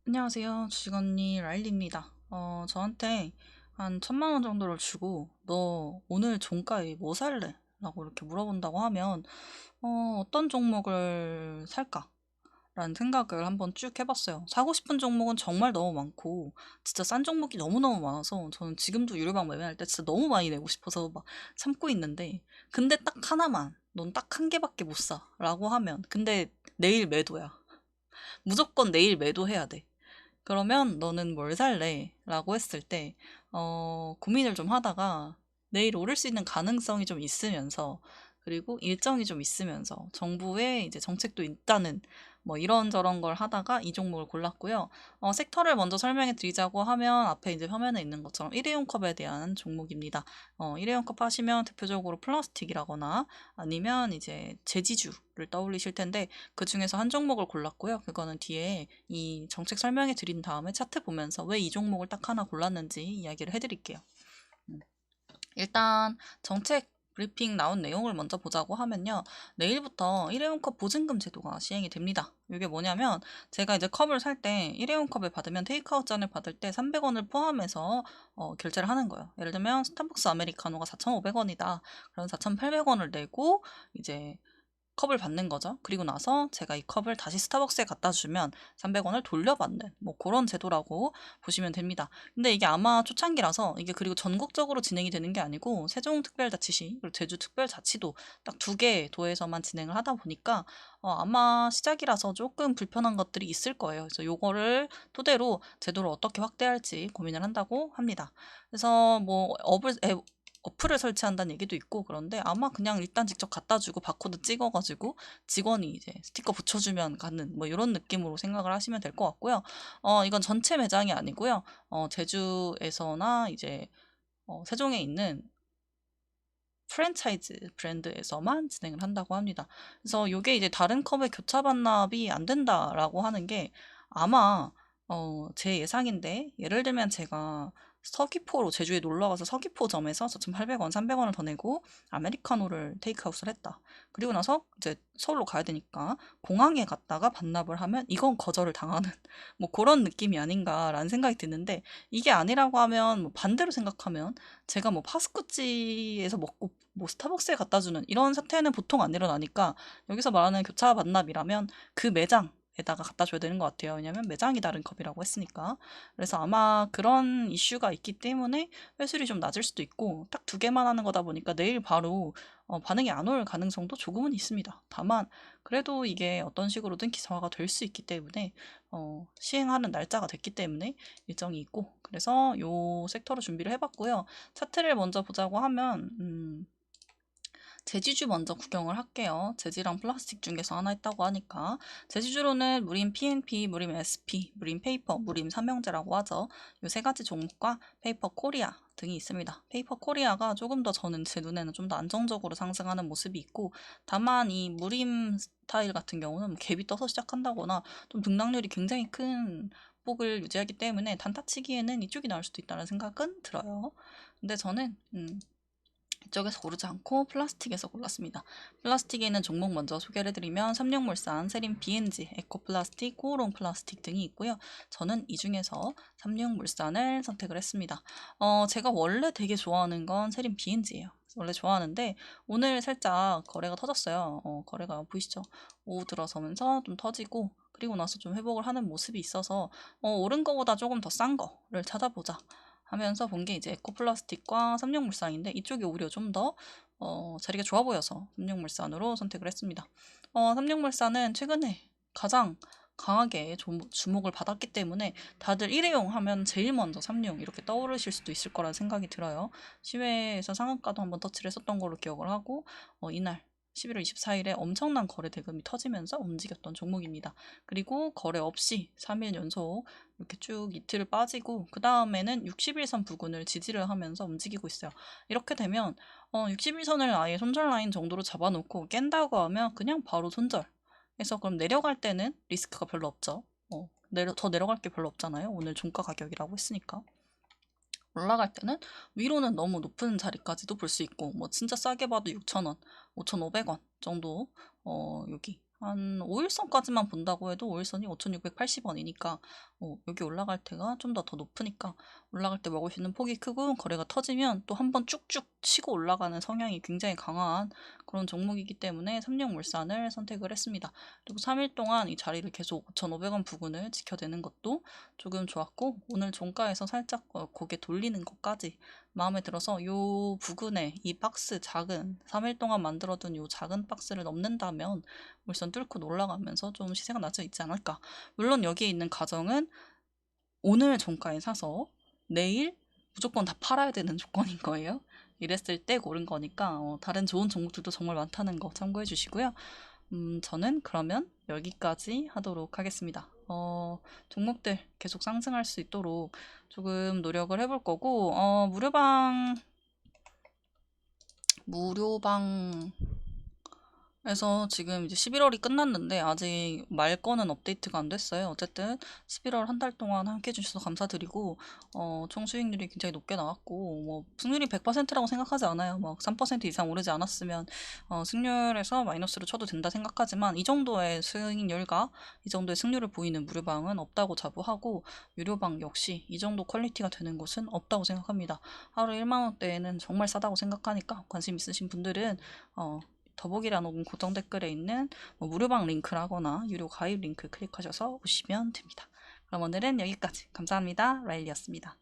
안녕하세요. 주식 언니 라일리입니다. 저한테 한 1,000만 원 정도를 주고 너 오늘 종가에 뭐 살래? 라고 이렇게 물어본다고 하면 어떤 종목을 살까? 라는 생각을 한번 쭉 해봤어요. 사고 싶은 종목은 정말 너무 많고 진짜 싼 종목이 너무너무 많아서 저는 지금도 유료방 매매할 때 진짜 너무 많이 내고 싶어서 막 참고 있는데, 근데 딱 하나만, 넌 딱 한 개밖에 못 사 라고 하면, 근데 내일 매도야. 무조건 내일 매도해야 돼. 그러면 너는 뭘 살래? 라고 했을 때, 고민을 좀 하다가 내일 오를 수 있는 가능성이 좀 있으면서, 그리고 일정이 좀 있으면서, 정부의 이제 정책도 있다는, 뭐 이런저런 걸 하다가 이 종목을 골랐고요. 섹터를 먼저 설명해 드리자고 하면, 앞에 이제 화면에 있는 것처럼 일회용 컵에 대한 종목입니다. 일회용 컵 하시면 대표적으로 플라스틱이라거나 아니면 이제 제지주를 떠올리실 텐데, 그 중에서 한 종목을 골랐고요. 그거는 뒤에 이 정책 설명해 드린 다음에 차트 보면서 왜 이 종목을 딱 하나 골랐는지 이야기를 해드릴게요. 음. 일단 정책 브리핑 나온 내용을 먼저 보자고 하면요. 내일부터 일회용 컵 보증금 제도가 시행이 됩니다. 이게 뭐냐면, 제가 이제 컵을 살 때 일회용 컵을 받으면 테이크아웃 잔을 받을 때 300원을 포함해서 결제를 하는 거예요. 예를 들면 스타벅스 아메리카노가 4,500원이다. 그럼 4,800원을 내고 이제 컵을 받는 거죠. 그리고 나서 제가 이 컵을 다시 스타벅스에 갖다 주면 300원을 돌려받는, 뭐 그런 제도라고 보시면 됩니다. 근데 이게 아마 초창기라서, 이게 그리고 전국적으로 진행이 되는 게 아니고 세종특별자치시 그리고 제주특별자치도 딱 두 개 도에서만 진행을 하다 보니까 아마 시작이라서 조금 불편한 것들이 있을 거예요. 그래서 요거를 토대로 제도를 어떻게 확대할지 고민을 한다고 합니다. 그래서 뭐 어플을 설치한다는 얘기도 있고, 그런데 아마 그냥 일단 직접 갖다 주고 바코드 찍어가지고 직원이 이제 스티커 붙여주면 가는, 뭐 이런 느낌으로 생각을 하시면 될 것 같고요. 이건 전체 매장이 아니고요. 제주에서나 이제 세종에 있는 프랜차이즈 브랜드에서만 진행을 한다고 합니다. 그래서 이게 이제 다른 컵의 교차 반납이 안 된다라고 하는 게, 아마 제 예상인데, 예를 들면 제가 서귀포로 제주에 놀러 가서 서귀포점에서 4,800원, 300원을 더 내고 아메리카노를 테이크아웃을 했다. 그리고 나서 이제 서울로 가야 되니까 공항에 갔다가 반납을 하면 이건 거절을 당하는 뭐 그런 느낌이 아닌가라는 생각이 드는데, 이게 아니라고 하면, 뭐 반대로 생각하면, 제가 뭐 파스쿠지에서 먹고 뭐 스타벅스에 갖다 주는 이런 사태는 보통 안 일어나니까, 여기서 말하는 교차 반납이라면 그 매장에다가 갖다 줘야 되는 것 같아요. 왜냐면 매장이 다른 컵이라고 했으니까. 그래서 아마 그런 이슈가 있기 때문에 회수율이 좀 낮을 수도 있고, 딱 두 개만 하는 거다 보니까 내일 바로 반응이 안 올 가능성도 조금은 있습니다. 다만 그래도 이게 어떤 식으로든 기사화가 될 수 있기 때문에, 시행하는 날짜가 됐기 때문에 일정이 있고, 그래서 요 섹터로 준비를 해봤고요. 차트를 먼저 보자고 하면, 제지주 먼저 구경을 할게요. 제지랑 플라스틱 중에서 하나 있다고 하니까. 제지주로는 무림 PNP, 무림 SP, 무림 페이퍼, 무림 삼형제라고 하죠. 이 세 가지 종목과 페이퍼 코리아 등이 있습니다. 페이퍼 코리아가 조금 더, 저는 제 눈에는 좀 더 안정적으로 상승하는 모습이 있고, 다만 이 무림 스타일 같은 경우는 갭이 떠서 시작한다거나 좀 등락률이 굉장히 큰 폭을 유지하기 때문에 단타치기에는 이쪽이 나을 수도 있다는 생각은 들어요. 근데 저는 이쪽에서 고르지 않고 플라스틱에서 골랐습니다. 플라스틱에 있는 종목 먼저 소개를 해드리면, 삼육물산, 세린 BNG, 에코플라스틱, 코오롱 플라스틱 등이 있고요. 저는 이 중에서 삼육물산을 선택을 했습니다. 제가 원래 되게 좋아하는 건 세린 BNG예요. 원래 좋아하는데 오늘 살짝 거래가 터졌어요. 거래가 보이시죠? 오후 들어서면서 좀 터지고, 그리고 나서 좀 회복을 하는 모습이 있어서 오른 거보다 조금 더 싼 거를 찾아보자 하면서 본 게 이제 에코플라스틱과 삼육물산인데, 이쪽이 오히려 좀 더 자리가 좋아 보여서 삼육물산으로 선택을 했습니다. 삼육물산은 최근에 가장 강하게 주목을 받았기 때문에 다들 일회용 하면 제일 먼저 삼육 이렇게 떠오르실 수도 있을 거라는 생각이 들어요. 시외에서 상한가도 한번 터치를 했었던 걸로 기억을 하고, 이날 11월 24일에 엄청난 거래 대금이 터지면서 움직였던 종목입니다. 그리고 거래 없이 3일 연속 이렇게 쭉 이틀을 빠지고, 그 다음에는 60일선 부근을 지지를 하면서 움직이고 있어요. 이렇게 되면 60일선을 아예 손절 라인 정도로 잡아놓고 깬다고 하면 그냥 바로 손절. 그래서 그럼 내려갈 때는 리스크가 별로 없죠. 더 내려갈 게 별로 없잖아요. 오늘 종가 가격이라고 했으니까. 올라갈 때는 위로는 너무 높은 자리까지도 볼 수 있고, 뭐 진짜 싸게 봐도 6,000원, 5,500원 정도, 여기 한 5일선까지만 본다고 해도 5일선이 5,680원이니까 여기 올라갈 때가 좀 더 높으니까 올라갈 때 먹을 수 있는 폭이 크고 거래가 터지면 또 한 번 쭉쭉 치고 올라가는 성향이 굉장히 강한 그런 종목이기 때문에 삼육물산을 선택을 했습니다. 그리고 3일 동안 이 자리를 계속 5,500원 부근을 지켜내는 것도 조금 좋았고 오늘 종가에서 살짝 고개 돌리는 것까지 마음에 들어서 요 부근에 이 박스 작은 3일 동안 만들어둔 요 작은 박스를 넘는다면 물선 뚫고 올라가면서 좀 시세가 낮아 있지 않을까. 물론 여기에 있는 가정은 오늘 종가에 사서 내일 무조건 다 팔아야 되는 조건인 거예요. 이랬을 때 고른 거니까 다른 좋은 종목들도 정말 많다는 거 참고해 주시고요. 저는 그러면 여기까지 하도록 하겠습니다. 종목들 계속 상승할 수 있도록 조금 노력을 해볼 거고, 무료방 그래서 지금 이제 11월이 끝났는데 아직 말 거는 업데이트가 안 됐어요. 어쨌든 11월 한 달 동안 함께 해주셔서 감사드리고 총 수익률이 굉장히 높게 나왔고 뭐 승률이 100%라고 생각하지 않아요. 막 3% 이상 오르지 않았으면 승률에서 마이너스로 쳐도 된다 생각하지만 이 정도의 수익률과 이 정도의 승률을 보이는 무료방은 없다고 자부하고 유료방 역시 이 정도 퀄리티가 되는 곳은 없다고 생각합니다. 하루 1만 원대에는 정말 싸다고 생각하니까 관심 있으신 분들은 더보기란 고정 댓글에 있는 무료방 링크라거나 유료 가입 링크 클릭하셔서 오시면 됩니다. 그럼 오늘은 여기까지. 감사합니다. 라일리였습니다.